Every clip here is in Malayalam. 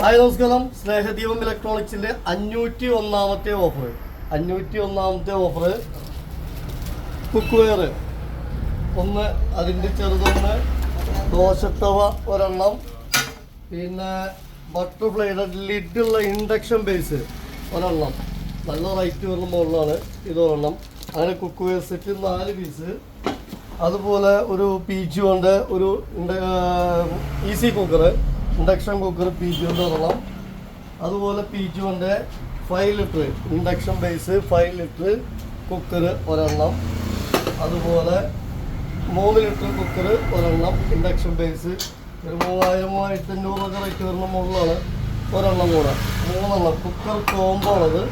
ഹായ് നമസ്കാരം. സ്നേഹദീപം ഇലക്ട്രോണിക്സിൻ്റെ 501ാമത്തെ ഓഫർ. 501ാമത്തെ ഓഫർ കുക്ക് വെയർ ഒന്ന്, അതിൻ്റെ ചെറുതൊന്ന്, ദോശത്തവ ഒരെണ്ണം, പിന്നെ ബട്ടർഫ്ലൈയുടെ ലിഡുള്ള ഇൻഡക്ഷൻ ബേസ് ഒരെണ്ണം. നല്ല റേറ്റ് വരുന്ന മുകളിലാണ് ഇതൊരെണ്ണം. അങ്ങനെ കുക്ക് വെയർ സെറ്റ് 4 പീസ്. അതുപോലെ ഒരു PG കൊണ്ട് ഒരു easy cooker, induction cooker PG കൊണ്ട് ഒരെണ്ണം. അതുപോലെ PG കൊണ്ട് 5 litre induction base 5 litre cooker ഒരെണ്ണം. അതുപോലെ 3 ലിറ്റർ കുക്കർ ഒരെണ്ണം ഇൻഡക്ഷൻ ബേസ്. ഒരു 3000-3500 റേറ്റ് വരുന്ന മുകളിലാണ് ഒരെണ്ണം കൂടെ. 3 കുക്കർ കോംബോ ഉള്ളത്.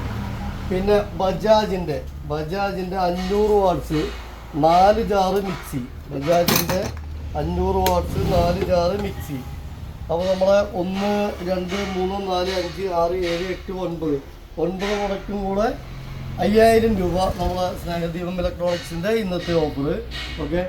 പിന്നെ ബജാജിൻ്റെ 500 വാട്ട്സ് 4 ജാറ് മിക്സി. ബജാജിൻ്റെ 500 വാട്ട്സ് 4 ജാറ് മിക്സി. അപ്പോൾ നമ്മളെ 1, 2, 3, 4, 5, 6, 7, 8, 9 പ്രൊഡക്റ്റും കൂടെ 5000 രൂപ നമ്മളെ സ്നേഹദീപം ഇലക്ട്രോണിക്സിൻ്റെ ഇന്നത്തെ ഓഫർ. ഓക്കെ.